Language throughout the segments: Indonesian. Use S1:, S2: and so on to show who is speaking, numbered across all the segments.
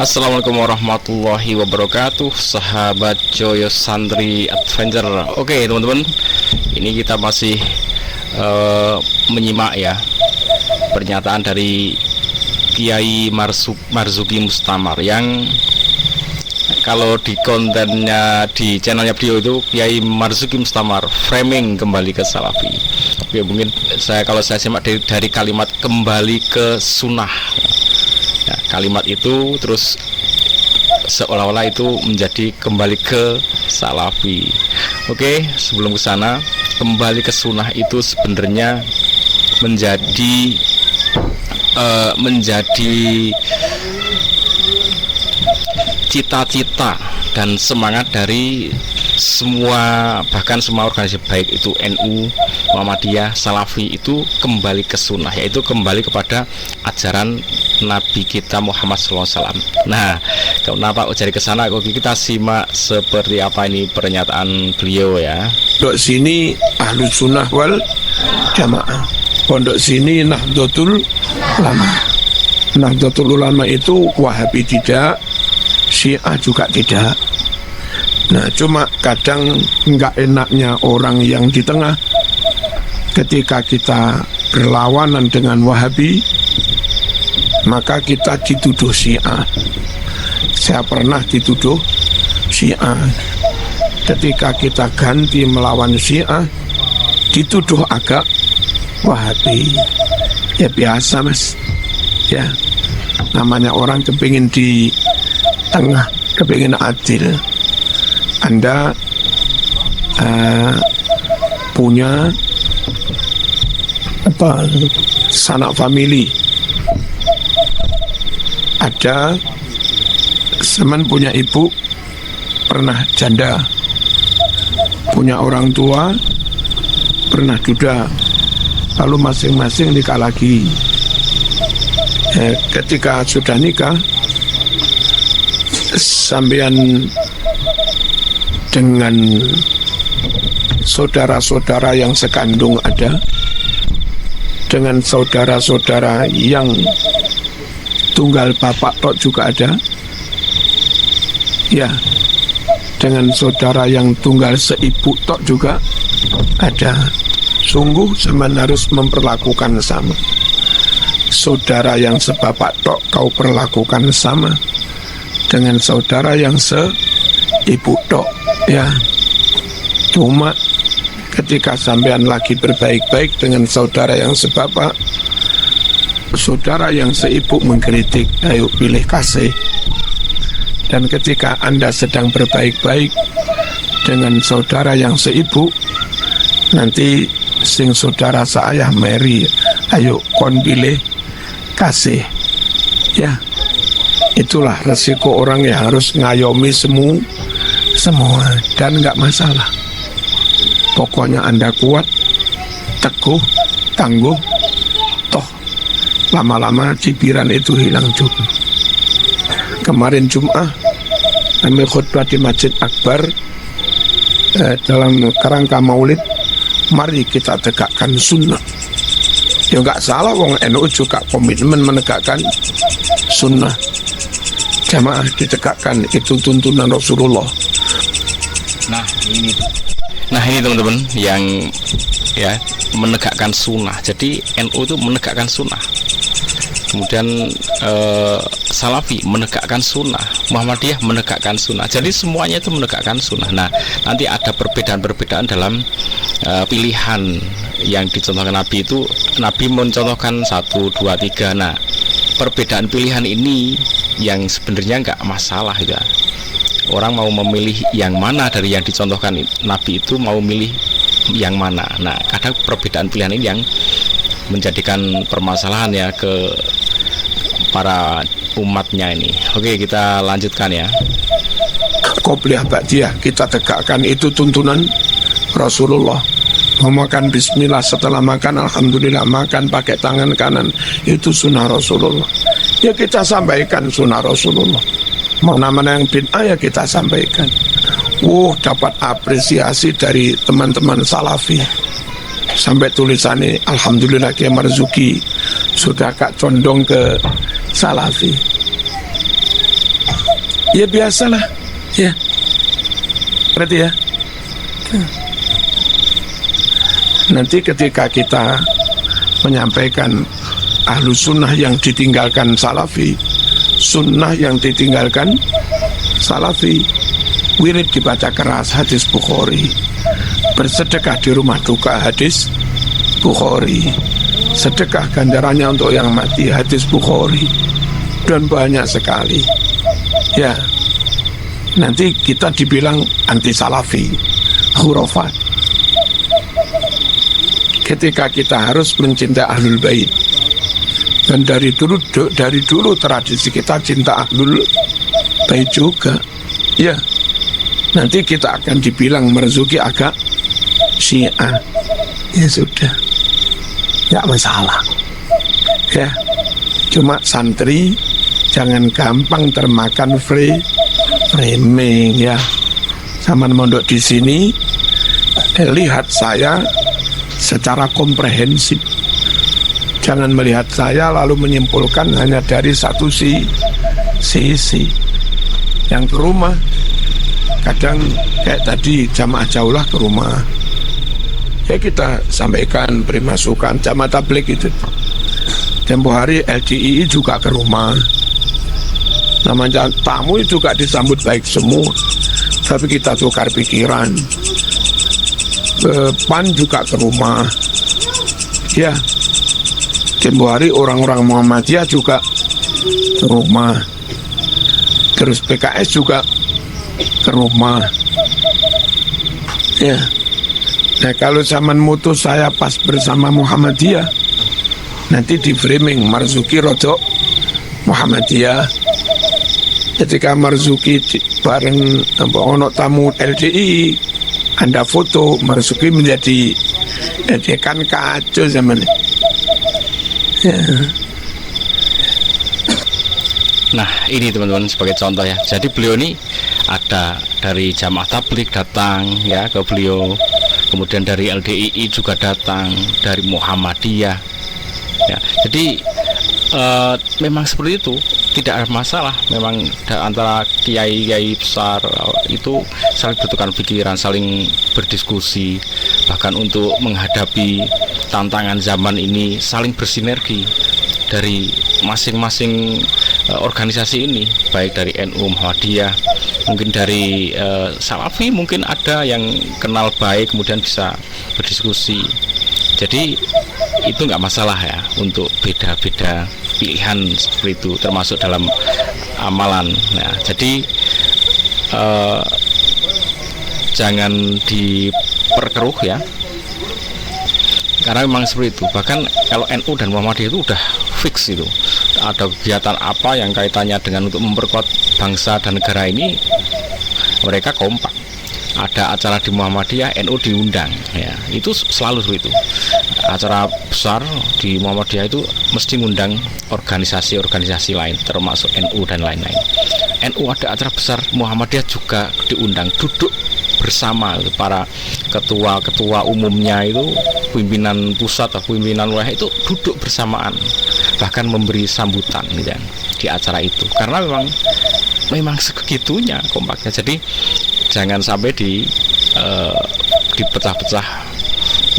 S1: Assalamualaikum warahmatullahi wabarakatuh, sahabat Joyo Santri Adventure. Oke teman-teman, ini kita masih menyimak ya pernyataan dari Kiai Marzuki Mustamar yang kalau di kontennya di channelnya beliau itu Kiai Marzuki Mustamar framing kembali ke Salafi. Oke, mungkin kalau saya simak dari kalimat kembali ke sunnah ya, kalimat itu terus seolah-olah itu menjadi kembali ke Salafi. Oke, sebelum ke sana, kembali ke sunnah itu sebenarnya menjadi cita-cita dan semangat dari semua, bahkan semua organisasi baik itu NU, Muhammadiyah, Salafi itu kembali ke sunnah, yaitu kembali kepada ajaran Nabi kita Muhammad SAW. Nah, kenapa jadi ke sana? Oke, kita simak seperti apa ini pernyataan beliau ya.
S2: Pondok sini Ahlus Sunnah wal Jamaah. Pondok sini Nahdlatul Ulama. Nahdlatul Ulama itu Wahabi tidak, Syiah juga tidak. Nah, cuma kadang nggak enaknya orang yang di tengah ketika kita berlawanan dengan Wahabi, maka kita dituduh Syiah. Saya pernah dituduh Syiah. Ketika kita ganti melawan Syiah, dituduh agak Wahabi. Ya biasa mas, ya namanya orang kepingin di tengah, kepingin adil. Anda punya sanak famili, ada teman punya ibu pernah janda, punya orang tua pernah duda, lalu masing-masing nikah lagi. Ketika sudah nikah, sampean dengan saudara-saudara yang sekandung ada, dengan saudara-saudara yang tunggal bapak tok juga ada, ya, dengan saudara yang tunggal seibu tok juga ada. Sungguh zaman harus memperlakukan sama. Saudara yang sebapak tok kau perlakukan sama dengan saudara yang seibu tok, ya. Cuma ketika sampean lagi berbaik-baik dengan saudara yang sebapak, saudara yang seibu mengkritik, ayo pilih kasih. Dan ketika Anda sedang berbaik-baik dengan saudara yang seibu, nanti sing saudara saya meri, ayo kon pilih kasih, ya. Itulah resiko orang yang harus ngayomi semua dan nggak masalah. Pokoknya Anda kuat, teguh, tangguh, toh lama-lama cibiran itu hilang juga. Kemarin Jum'ah kami khutbah di Masjid Akbar dalam kerangka Maulid, mari kita tegakkan sunnah. Ya nggak salah, wong NU juga komitmen menegakkan sunnah. Jamaah ditegakkan, itu tuntunan Rasulullah.
S1: Nah ini teman-teman yang ya menegakkan sunnah. Jadi NU itu menegakkan sunnah, kemudian Salafi menegakkan sunnah, Muhammadiyah menegakkan sunnah. Jadi semuanya itu menegakkan sunnah. Nah, nanti ada perbedaan-perbedaan dalam pilihan yang dicontohkan Nabi itu. Nabi mencontohkan 1, 2, 3. Nah, perbedaan pilihan ini yang sebenarnya nggak masalah ya. Orang mau memilih yang mana dari yang dicontohkan Nabi itu, mau milih yang mana. Nah, kadang perbedaan pilihan ini yang menjadikan permasalahan ya ke para umatnya ini. Oke, kita lanjutkan ya.
S2: Qobliyah ba'diyah kita tegakkan, itu tuntunan Rasulullah. Memakan bismillah, setelah makan alhamdulillah, makan pakai tangan kanan, itu sunnah Rasulullah. Ya kita sampaikan sunnah Rasulullah. Mana-mana yang bid'ah ya kita sampaikan. Dapat apresiasi dari teman-teman Salafi. Sampai tulisannya alhamdulillah Kiai Marzuki sudah agak condong ke Salafi. Ya biasalah, ya. Berarti ya. Nanti ketika kita menyampaikan ahlu sunnah yang ditinggalkan salafi, sunnah yang ditinggalkan salafi, wirid dibaca keras hadis Bukhari, bersedekah di rumah duka hadis Bukhari, sedekah ganjarannya untuk yang mati hadis Bukhari, dan banyak sekali. Ya, nanti kita dibilang anti salafi, khurafat. Ketika kita harus mencintai ahlul bait, dan dari dulu tradisi kita cinta ahlul bait juga. Ya, nanti kita akan dibilang merzuki agak Syiah. Ya sudah, nggak masalah. Ya, cuma santri jangan gampang termakan framing ya. Sama mondok di sini, lihat saya secara komprehensif. Jangan melihat saya lalu menyimpulkan hanya dari satu sisi. Yang ke rumah, kadang kayak tadi jamaah jauhlah ke rumah, ya kita sampaikan, beri masukan. Jamaah tabligh itu tempo hari LDII juga ke rumah, namanya tamu juga disambut baik semua, tapi kita tukar pikiran. PAN juga ke rumah, ya. Tempo hari orang-orang Muhammadiyah juga ke rumah, terus PKS juga ke rumah, ya. Nah kalau zaman mutus saya pas bersama Muhammadiyah, nanti di framing Marzuki rodok Muhammadiyah. Ketika Marzuki bareng ono tamu LDI, Anda foto Marzuki menjadi kan kacau zaman ini. Ya.
S1: Nah ini teman-teman sebagai contoh ya. Jadi beliau ini ada dari jamaah tabligh datang ya ke beliau, kemudian dari LDII juga datang, dari Muhammadiyah ya. Jadi memang seperti itu, tidak ada masalah. Memang antara kiai-kiai besar itu saling bertukar pikiran, saling berdiskusi, bahkan untuk menghadapi tantangan zaman ini saling bersinergi dari masing-masing organisasi ini, baik dari NU, Muhammadiyah, mungkin dari Salafi, mungkin ada yang kenal baik kemudian bisa berdiskusi. Jadi itu nggak masalah ya untuk beda-beda pilihan seperti itu, termasuk dalam amalan. Nah, jadi jangan diperkeruh ya, karena memang seperti itu. Bahkan kalau NU dan Muhammadiyah itu udah fix itu, ada kegiatan apa yang kaitannya dengan untuk memperkuat bangsa dan negara ini, mereka kompak. Ada acara di Muhammadiyah, NU diundang ya, itu selalu seperti itu. Acara besar di Muhammadiyah itu mesti ngundang organisasi-organisasi lain, termasuk NU dan lain-lain. NU ada acara besar, Muhammadiyah juga diundang, duduk bersama para ketua-ketua umumnya itu, pimpinan pusat atau pimpinan wilayah itu duduk bersamaan, bahkan memberi sambutan gitu, di acara itu, karena memang segitunya kompaknya. Jadi jangan sampai dipecah-pecah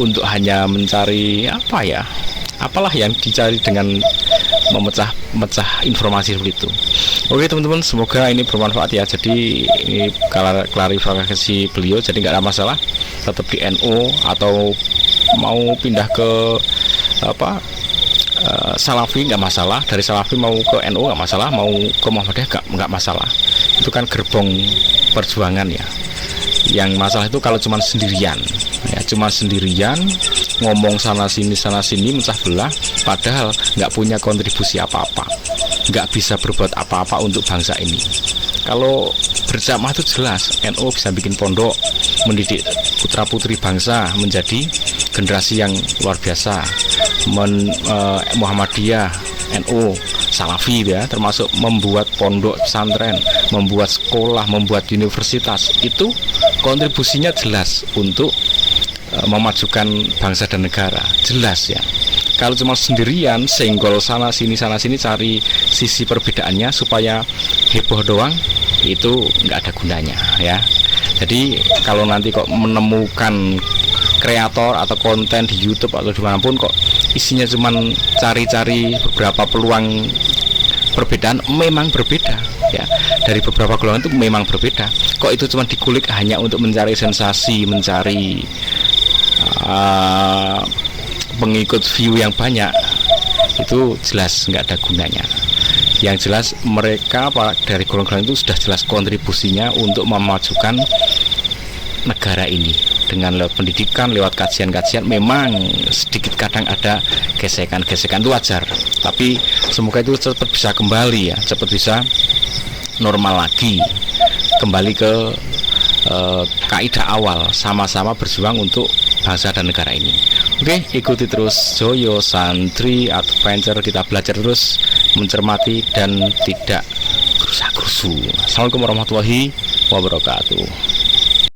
S1: untuk hanya mencari apalah yang dicari dengan memecah-mecah informasi seperti itu. Oke teman-teman, semoga ini bermanfaat ya. Jadi ini klarifikasi beliau, jadi nggak ada masalah, tetap di NU atau mau pindah ke Salafi nggak masalah, dari Salafi mau ke NU nggak masalah, mau ke Muhammadiyah nggak masalah. Itu kan gerbong perjuangan ya. Yang masalah itu kalau cuma sendirian ya, ngomong sana sini mecah belah, padahal nggak punya kontribusi apa-apa, nggak bisa berbuat apa-apa untuk bangsa ini. Kalau berjamaah itu jelas, NU bisa bikin pondok, mendidik putra putri bangsa menjadi generasi yang luar biasa. Muhammadiyah, NU, Salafi ya, termasuk membuat pondok pesantren, membuat sekolah, membuat universitas, itu kontribusinya jelas untuk memajukan bangsa dan negara, jelas ya. Kalau cuma sendirian, senggol sana sini cari sisi perbedaannya supaya heboh doang, itu nggak ada gunanya ya. Jadi kalau nanti kok menemukan kreator atau konten di YouTube atau dimanapun kok isinya cuma cari-cari beberapa peluang perbedaan, memang berbeda ya. Dari beberapa golongan itu memang berbeda. Kok itu cuma dikulik hanya untuk mencari sensasi, mencari pengikut view yang banyak, itu jelas nggak ada gunanya. Yang jelas mereka dari golongan itu sudah jelas kontribusinya untuk memajukan negara ini dengan lewat pendidikan, lewat kajian-kajian. Memang sedikit kadang ada gesekan-gesekan, itu wajar, tapi semoga itu cepat bisa kembali ya, cepat bisa normal lagi, kembali ke kaidah awal, sama-sama berjuang untuk bangsa dan negara ini. Oke, ikuti terus Joyo Santri Adventure, kita belajar terus, mencermati dan tidak gerusa-gerusu. Assalamualaikum warahmatullahi wabarakatuh.